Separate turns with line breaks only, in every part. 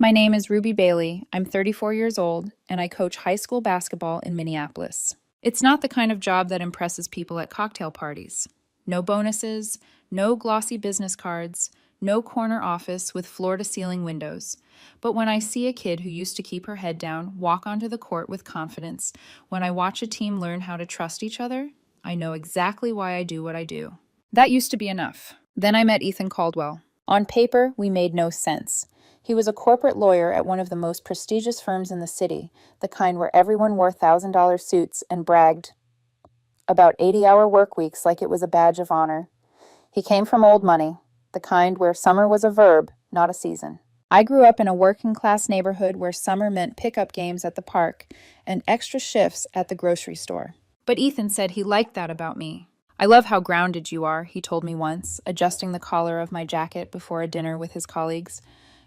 My name is Ruby Bailey. I'm 34 years old, and I coach high school basketball in Minneapolis. It's not the kind of job that impresses people at cocktail parties. No bonuses, no glossy business cards, no corner office with floor to ceiling windows. But when I see a kid who used to keep her head down walk onto the court with confidence, when I watch a team learn how to trust each other, I know exactly why I do what I do. That used to be enough. Then I met Ethan Caldwell. On paper, we made no sense. He was a corporate lawyer at one of the most prestigious firms in the city, the kind where everyone wore $1,000 suits and bragged about 80-hour work weeks like it was a badge of honor. He came from old money, the kind where summer was a verb, not a season. I grew up in a working-class neighborhood where summer meant pickup games at the park and extra shifts at the grocery store. But Ethan said he liked that about me. I love how grounded you are, he told me once, adjusting the collar of my jacket before a dinner with his colleagues.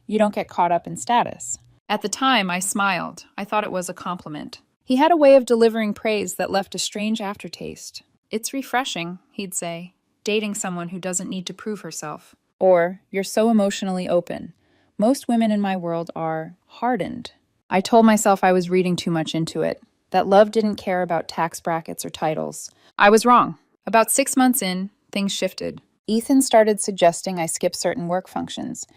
You don't get caught up in status. At the time, I smiled. I thought it was a compliment. He had a way of delivering praise that left a strange aftertaste. It's refreshing, he'd say, dating someone who doesn't need to prove herself. Or, you're so emotionally open. Most women in my world are hardened. I told myself I was reading too much into it, that love didn't care about tax brackets or titles. I was wrong. About 6 months in, things shifted. Ethan started suggesting I skip certain work functions.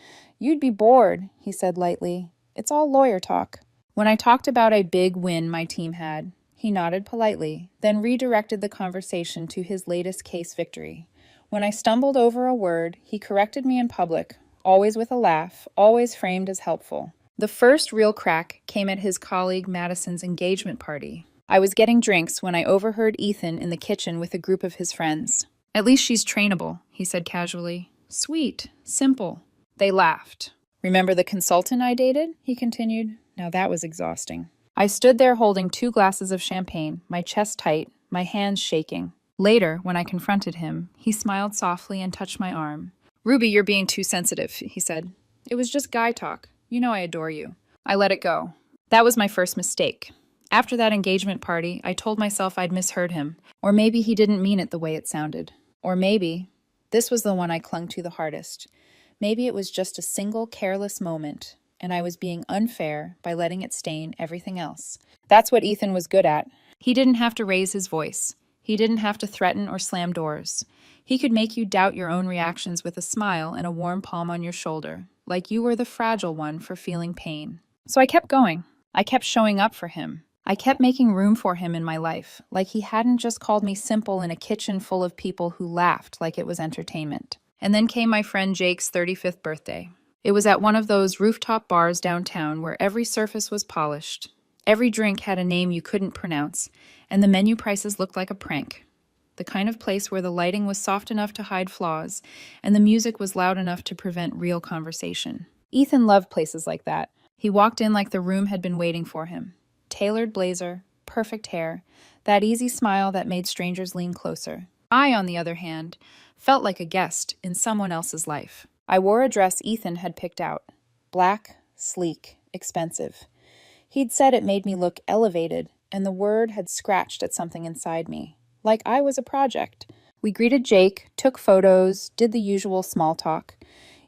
You'd be bored, he said lightly. It's all lawyer talk. When I talked about a big win my team had, he nodded politely, then redirected the conversation to his latest case victory. When I stumbled over a word, he corrected me in public, always with a laugh, always framed as helpful. The first real crack came at his colleague Madison's engagement party. I was getting drinks when I overheard Ethan in the kitchen with a group of his friends. At least she's trainable, he said casually. Sweet, simple. They laughed. Remember the consultant I dated? He continued. Now that was exhausting. I stood there holding 2 glasses of champagne, my chest tight, my hands shaking. Later, when I confronted him, he smiled softly and touched my arm. Ruby, you're being too sensitive, he said. It was just guy talk. You know I adore you. I let it go. That was my first mistake. After that engagement party, I told myself I'd misheard him. Or maybe he didn't mean it the way it sounded. Or maybe, this was the one I clung to the hardest. Maybe it was just a single careless moment, and I was being unfair by letting it stain everything else. That's what Ethan was good at. He didn't have to raise his voice. He didn't have to threaten or slam doors. He could make you doubt your own reactions with a smile and a warm palm on your shoulder, like you were the fragile one for feeling pain. So I kept going. I kept showing up for him. I kept making room for him in my life, like he hadn't just called me simple in a kitchen full of people who laughed like it was entertainment. And then came my friend Jake's 35th birthday. It was at one of those rooftop bars downtown where every surface was polished. Every drink had a name you couldn't pronounce, and the menu prices looked like a prank. The kind of place where the lighting was soft enough to hide flaws, and the music was loud enough to prevent real conversation. Ethan loved places like that. He walked in like the room had been waiting for him. Tailored blazer, perfect hair, that easy smile that made strangers lean closer. I, on the other hand, felt like a guest in someone else's life. I wore a dress Ethan had picked out. Black, sleek, expensive. He'd said it made me look elevated, and the word had scratched at something inside me, like I was a project. We greeted Jake, took photos, did the usual small talk.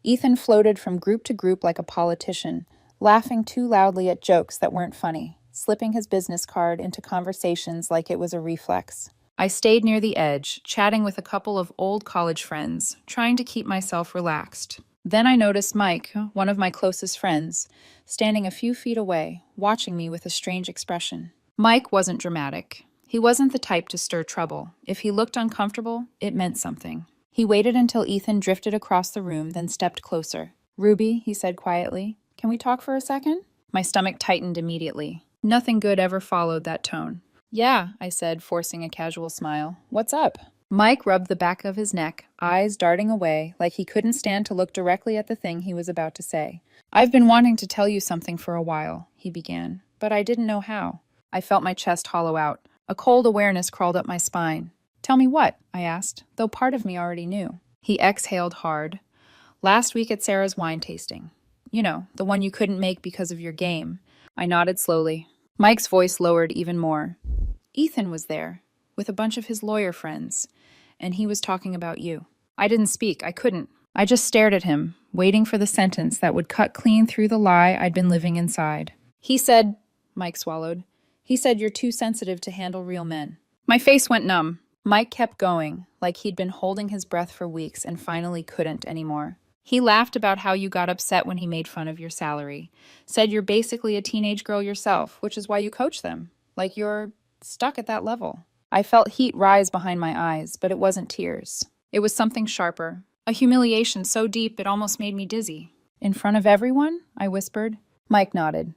Ethan floated from group to group like a politician, laughing too loudly at jokes that weren't funny, slipping his business card into conversations like it was a reflex. I stayed near the edge, chatting with a couple of old college friends, trying to keep myself relaxed. Then I noticed Mike, one of my closest friends, standing a few feet away, watching me with a strange expression. Mike wasn't dramatic. He wasn't the type to stir trouble. If he looked uncomfortable, it meant something. He waited until Ethan drifted across the room, then stepped closer. Ruby, he said quietly, can we talk for a second? My stomach tightened immediately. Nothing good ever followed that tone. Yeah, I said, forcing a casual smile. What's up? Mike rubbed the back of his neck, eyes darting away like he couldn't stand to look directly at the thing he was about to say. I've been wanting to tell you something for a while, he began, but I didn't know how. I felt my chest hollow out. A cold awareness crawled up my spine. Tell me what? I asked, though part of me already knew. He exhaled hard. Last week at Sarah's wine tasting. You know, the one you couldn't make because of your game. I nodded slowly. Mike's voice lowered even more. Ethan was there, with a bunch of his lawyer friends, and he was talking about you. I didn't speak. I couldn't. I just stared at him, waiting for the sentence that would cut clean through the lie I'd been living inside. He said, Mike swallowed, he said you're too sensitive to handle real men. My face went numb. Mike kept going, like he'd been holding his breath for weeks and finally couldn't anymore. He laughed about how you got upset when he made fun of your salary. Said you're basically a teenage girl yourself, which is why you coach them. Like you're stuck at that level. I felt heat rise behind my eyes, but it wasn't tears. It was something sharper. A humiliation so deep it almost made me dizzy. In front of everyone? I whispered. Mike nodded.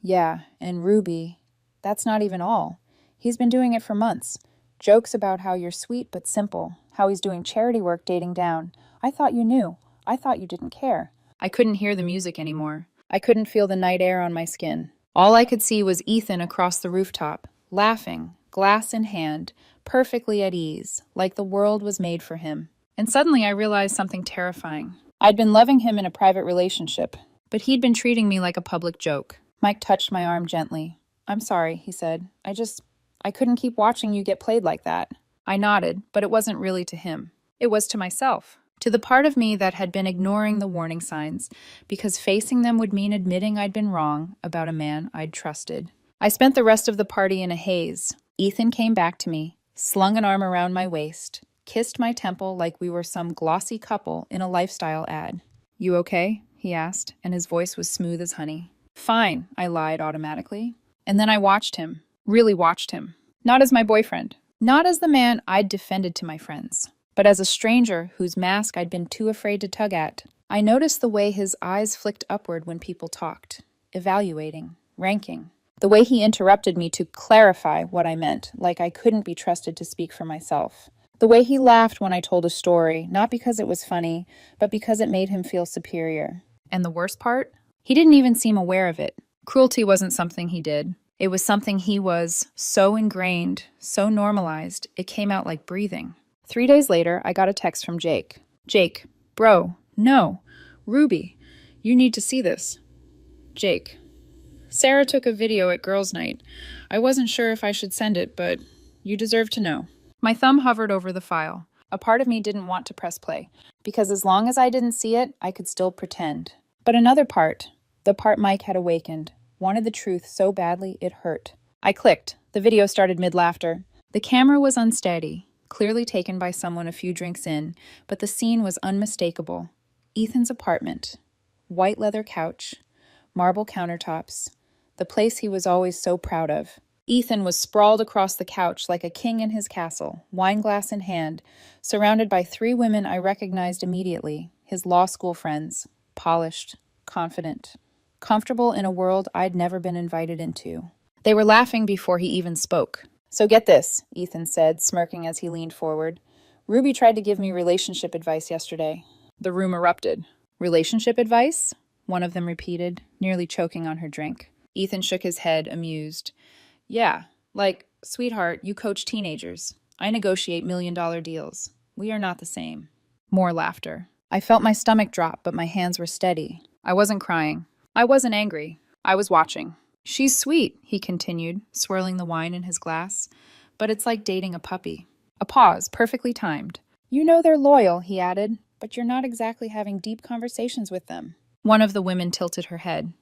Yeah, and Ruby, that's not even all. He's been doing it for months. Jokes about how you're sweet but simple, how he's doing charity work dating down. I thought you knew. I thought you didn't care. I couldn't hear the music anymore. I couldn't feel the night air on my skin. All I could see was Ethan across the rooftop, laughing, glass in hand, perfectly at ease, like the world was made for him. And suddenly I realized something terrifying. I'd been loving him in a private relationship, but he'd been treating me like a public joke. Mike touched my arm gently. I'm sorry, he said. I couldn't keep watching you get played like that. I nodded, but it wasn't really to him. It was to myself. To the part of me that had been ignoring the warning signs, because facing them would mean admitting I'd been wrong about a man I'd trusted. I spent the rest of the party in a haze. Ethan came back to me, slung an arm around my waist, kissed my temple like we were some glossy couple in a lifestyle ad. You okay? He asked, and his voice was smooth as honey. Fine, I lied automatically. And then I watched him, really watched him. Not as my boyfriend, not as the man I'd defended to my friends, but as a stranger whose mask I'd been too afraid to tug at. I noticed the way his eyes flicked upward when people talked, evaluating, ranking. The way he interrupted me to clarify what I meant, like I couldn't be trusted to speak for myself. The way he laughed when I told a story, not because it was funny, but because it made him feel superior. And the worst part? He didn't even seem aware of it. Cruelty wasn't something he did. It was something he was so ingrained, so normalized, it came out like breathing. 3 days later, I got a text from Jake. Jake, bro, no. Ruby, you need to see this. Jake, Sarah took a video at girls' night. I wasn't sure if I should send it, but you deserve to know. My thumb hovered over the file. A part of me didn't want to press play, because as long as I didn't see it, I could still pretend. But another part, the part Mike had awakened, wanted the truth so badly it hurt. I clicked. The video started mid-laughter. The camera was unsteady, clearly taken by someone a few drinks in, but the scene was unmistakable. Ethan's apartment. White leather couch. Marble countertops. The place he was always so proud of. Ethan was sprawled across the couch like a king in his castle, wineglass in hand, surrounded by 3 women I recognized immediately, his law school friends. Polished, confident, comfortable in a world I'd never been invited into. They were laughing before he even spoke. So get this, Ethan said, smirking as he leaned forward. Ruby tried to give me relationship advice yesterday. The room erupted. Relationship advice? One of them repeated, nearly choking on her drink. Ethan shook his head, amused. Yeah, like, sweetheart, you coach teenagers. I negotiate million-dollar deals. We are not the same. More laughter. I felt my stomach drop, but my hands were steady. I wasn't crying. I wasn't angry. I was watching. She's sweet, he continued, swirling the wine in his glass. But it's like dating a puppy. A pause, perfectly timed. You know they're loyal, he added, but you're not exactly having deep conversations with them. One of the women tilted her head.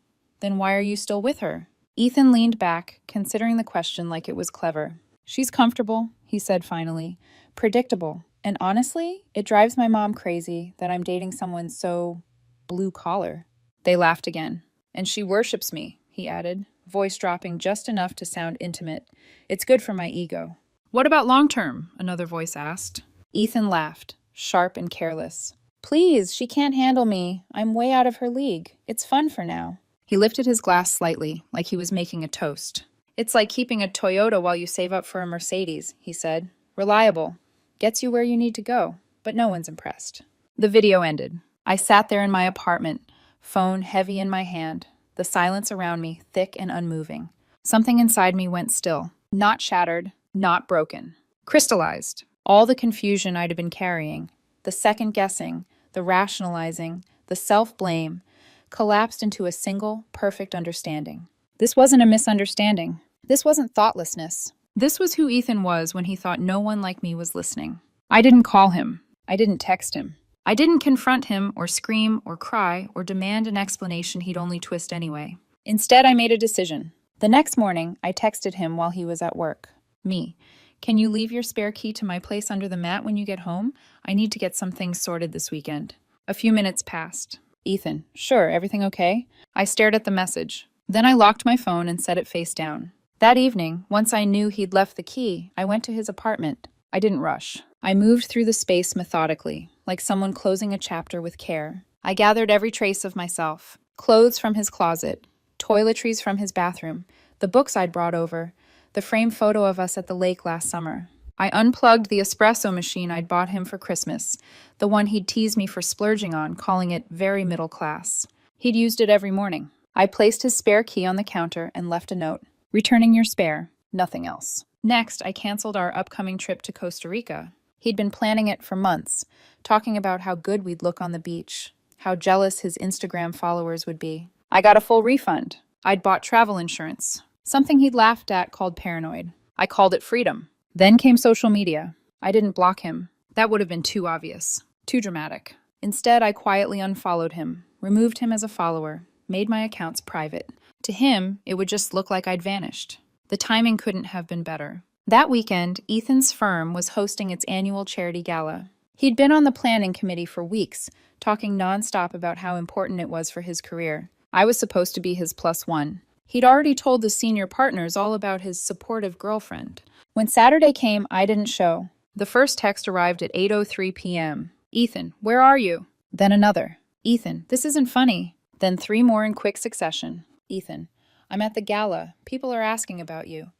Then why are you still with her? Ethan leaned back, considering the question like it was clever. She's comfortable, he said finally. Predictable. And honestly, it drives my mom crazy that I'm dating someone so blue-collar. They laughed again. And she worships me, he added, voice dropping just enough to sound intimate. It's good for my ego. What about long-term? Another voice asked. Ethan laughed, sharp and careless. Please, she can't handle me. I'm way out of her league. It's fun for now. He lifted his glass slightly, like he was making a toast. It's like keeping a Toyota while you save up for a Mercedes, he said. Reliable. Gets you where you need to go, but no one's impressed. The video ended. I sat there in my apartment, phone heavy in my hand, the silence around me thick and unmoving. Something inside me went still. Not shattered, not broken. Crystallized. All the confusion I'd been carrying, the second-guessing, the rationalizing, the self-blame, collapsed into a single, perfect understanding. This wasn't a misunderstanding. This wasn't thoughtlessness. This was who Ethan was when he thought no one like me was listening. I didn't call him. I didn't text him. I didn't confront him or scream or cry or demand an explanation he'd only twist anyway. Instead, I made a decision. The next morning, I texted him while he was at work. Me. Can you leave your spare key to my place under the mat when you get home? I need to get some things sorted this weekend. A few minutes passed. Ethan. Sure, everything okay? I stared at the message. Then I locked my phone and set it face down. That evening, once I knew he'd left the key, I went to his apartment. I didn't rush. I moved through the space methodically, like someone closing a chapter with care. I gathered every trace of myself. Clothes from his closet, toiletries from his bathroom, the books I'd brought over, the framed photo of us at the lake last summer. I unplugged the espresso machine I'd bought him for Christmas, the one he'd teased me for splurging on, calling it very middle class. He'd used it every morning. I placed his spare key on the counter and left a note. Returning your spare. Nothing else. Next, I canceled our upcoming trip to Costa Rica. He'd been planning it for months, talking about how good we'd look on the beach, how jealous his Instagram followers would be. I got a full refund. I'd bought travel insurance, something he'd laughed at called paranoid. I called it freedom. Then came social media. I didn't block him. That would have been too obvious, too dramatic. Instead, I quietly unfollowed him, removed him as a follower, made my accounts private. To him, it would just look like I'd vanished. The timing couldn't have been better. That weekend, Ethan's firm was hosting its annual charity gala. He'd been on the planning committee for weeks, talking nonstop about how important it was for his career. I was supposed to be his plus one. He'd already told the senior partners all about his supportive girlfriend. When Saturday came, I didn't show. The first text arrived at 8:03 p.m. Ethan, where are you? Then another. Ethan, this isn't funny. Then three more in quick succession. Ethan, I'm at the gala. People are asking about you.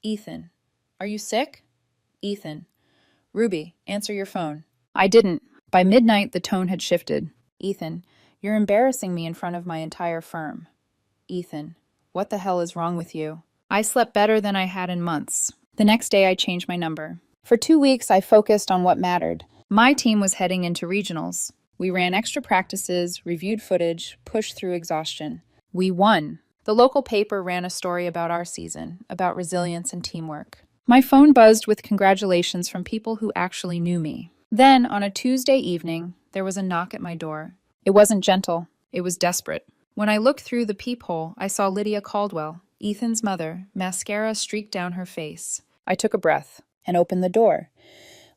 Ethan, are you sick? Ethan, Ruby, answer your phone. I didn't. By midnight, the tone had shifted. Ethan, you're embarrassing me in front of my entire firm. Ethan, what the hell is wrong with you? I slept better than I had in months. The next day, I changed my number. For 2 weeks, I focused on what mattered. My team was heading into regionals. We ran extra practices, reviewed footage, pushed through exhaustion. We won. The local paper ran a story about our season, about resilience and teamwork. My phone buzzed with congratulations from people who actually knew me. Then, on a Tuesday evening, there was a knock at my door. It wasn't gentle. It was desperate. When I looked through the peephole, I saw Lydia Caldwell, Ethan's mother, mascara streaked down her face. I took a breath and opened the door.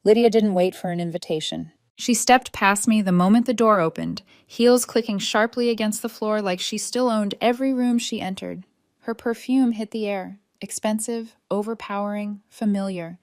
Lydia didn't wait for an invitation. She stepped past me the moment the door opened, heels clicking sharply against the floor like she still owned every room she entered. Her perfume hit the air, expensive, overpowering, familiar.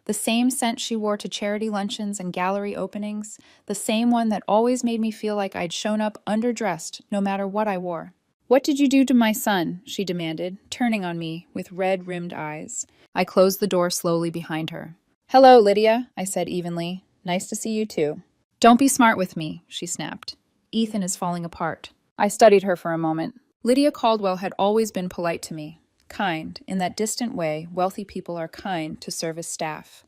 The same scent she wore to charity luncheons and gallery openings, the same one that always made me feel like I'd shown up underdressed no matter what I wore. What did you do to my son? She demanded, turning on me with red-rimmed eyes. I closed the door slowly behind her. Hello, Lydia, I said evenly. Nice to see you too. Don't be smart with me, she snapped. Ethan is falling apart. I studied her for a moment. Lydia Caldwell had always been polite to me. Kind, in that distant way wealthy people are kind to service staff.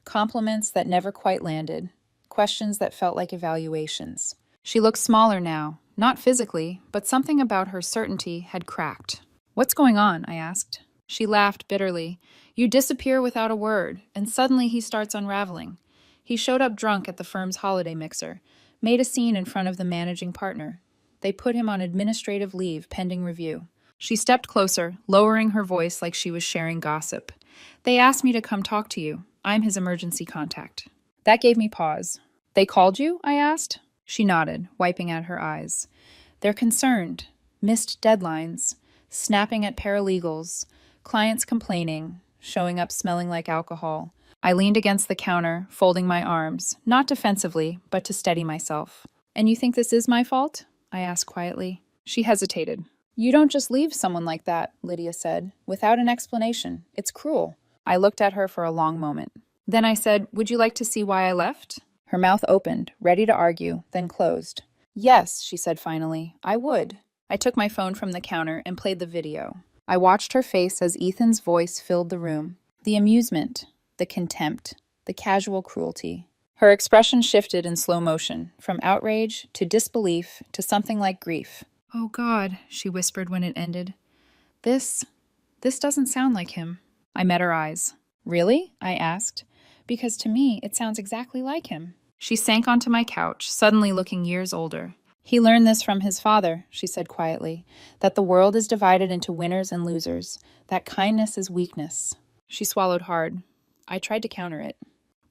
Compliments that never quite landed. Questions that felt like evaluations. She looked smaller now, not physically, but something about her certainty had cracked. What's going on? I asked. She laughed bitterly. You disappear without a word, and suddenly he starts unraveling. He showed up drunk at the firm's holiday mixer, made a scene in front of the managing partner. They put him on administrative leave pending review. She stepped closer, lowering her voice like she was sharing gossip. They asked me to come talk to you. I'm his emergency contact. That gave me pause. They called you? I asked. She nodded, wiping at her eyes. They're concerned. Missed deadlines. Snapping at paralegals. Clients complaining. Showing up smelling like alcohol. I leaned against the counter, folding my arms, not defensively, but to steady myself. And you think this is my fault? I asked quietly. She hesitated. You don't just leave someone like that, Lydia said, without an explanation. It's cruel. I looked at her for a long moment. Then I said, would you like to see why I left? Her mouth opened, ready to argue, then closed. Yes, she said finally, I would. I took my phone from the counter and played the video. I watched her face as Ethan's voice filled the room. The amusement, the contempt, the casual cruelty. Her expression shifted in slow motion, from outrage to disbelief to something like grief. Oh God, she whispered when it ended. This doesn't sound like him. I met her eyes. Really? I asked. Because to me, it sounds exactly like him. She sank onto my couch, suddenly looking years older. He learned this from his father, she said quietly, that the world is divided into winners and losers, that kindness is weakness. She swallowed hard. I tried to counter it.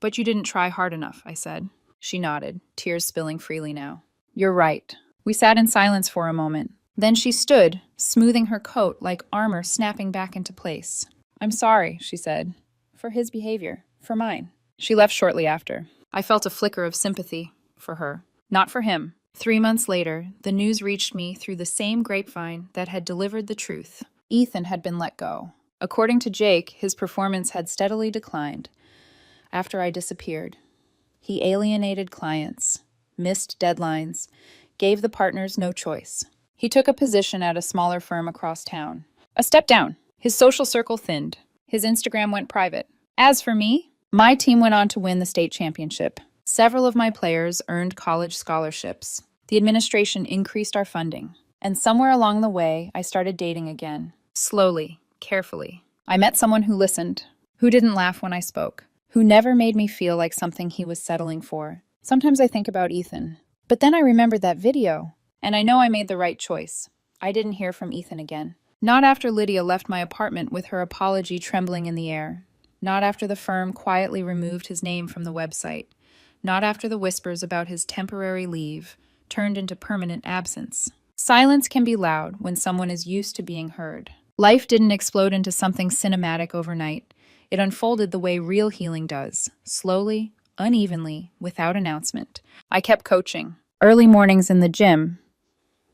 But you didn't try hard enough, I said. She nodded, tears spilling freely now. You're right. We sat in silence for a moment. Then she stood, smoothing her coat like armor snapping back into place. I'm sorry, she said. For his behavior. For mine. She left shortly after. I felt a flicker of sympathy for her. Not for him. 3 months later, the news reached me through the same grapevine that had delivered the truth. Ethan had been let go. According to Jake, his performance had steadily declined. After I disappeared, he alienated clients, missed deadlines, gave the partners no choice. He took a position at a smaller firm across town. A step down. His social circle thinned. His Instagram went private. As for me, my team went on to win the state championship. Several of my players earned college scholarships. The administration increased our funding. And somewhere along the way, I started dating again. Slowly, carefully. I met someone who listened, who didn't laugh when I spoke, who never made me feel like something he was settling for. Sometimes I think about Ethan. But then I remembered that video, and I know I made the right choice. I didn't hear from Ethan again. Not after Lydia left my apartment with her apology trembling in the air. Not after the firm quietly removed his name from the website. Not after the whispers about his temporary leave turned into permanent absence. Silence can be loud when someone is used to being heard. Life didn't explode into something cinematic overnight. It unfolded the way real healing does, slowly, unevenly, without announcement. I kept coaching. Early mornings in the gym,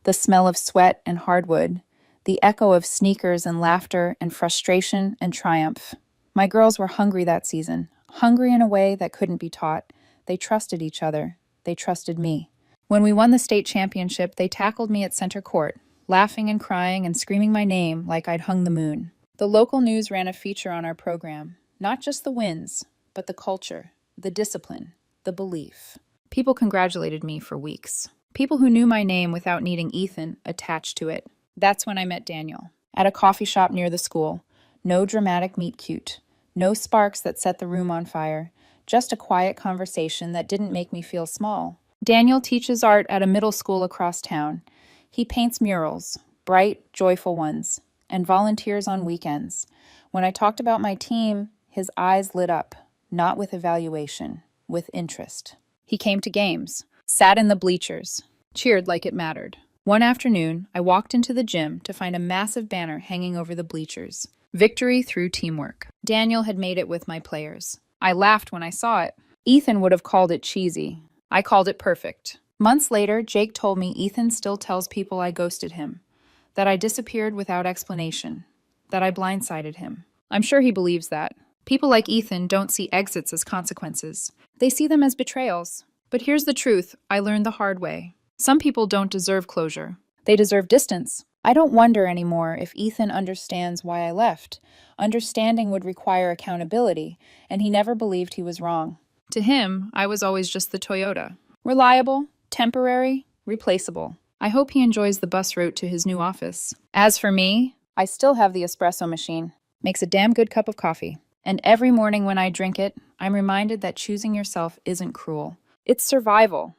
the smell of sweat and hardwood, the echo of sneakers and laughter and frustration and triumph. My girls were hungry that season, hungry in a way that couldn't be taught. They trusted each other. They trusted me. When we won the state championship, they tackled me at center court, laughing and crying and screaming my name like I'd hung the moon. The local news ran a feature on our program, not just the wins, but the culture, the discipline, the belief. People congratulated me for weeks. People who knew my name without needing Ethan attached to it. That's when I met Daniel. At a coffee shop near the school. No dramatic meet cute. No sparks that set the room on fire. Just a quiet conversation that didn't make me feel small. Daniel teaches art at a middle school across town. He paints murals, bright, joyful ones, and volunteers on weekends. When I talked about my team, his eyes lit up, not with evaluation, with interest. He came to games, sat in the bleachers, cheered like it mattered. One afternoon, I walked into the gym to find a massive banner hanging over the bleachers. Victory through teamwork. Daniel had made it with my players. I laughed when I saw it. Ethan would have called it cheesy. I called it perfect. Months later, Jake told me Ethan still tells people I ghosted him, that I disappeared without explanation, that I blindsided him. I'm sure he believes that. People like Ethan don't see exits as consequences. They see them as betrayals. But here's the truth I learned the hard way. Some people don't deserve closure. They deserve distance. I don't wonder anymore if Ethan understands why I left. Understanding would require accountability, and he never believed he was wrong. To him, I was always just the Toyota. Reliable, temporary, replaceable. I hope he enjoys the bus route to his new office. As for me, I still have the espresso machine. Makes a damn good cup of coffee. And every morning when I drink it, I'm reminded that choosing yourself isn't cruel. It's survival.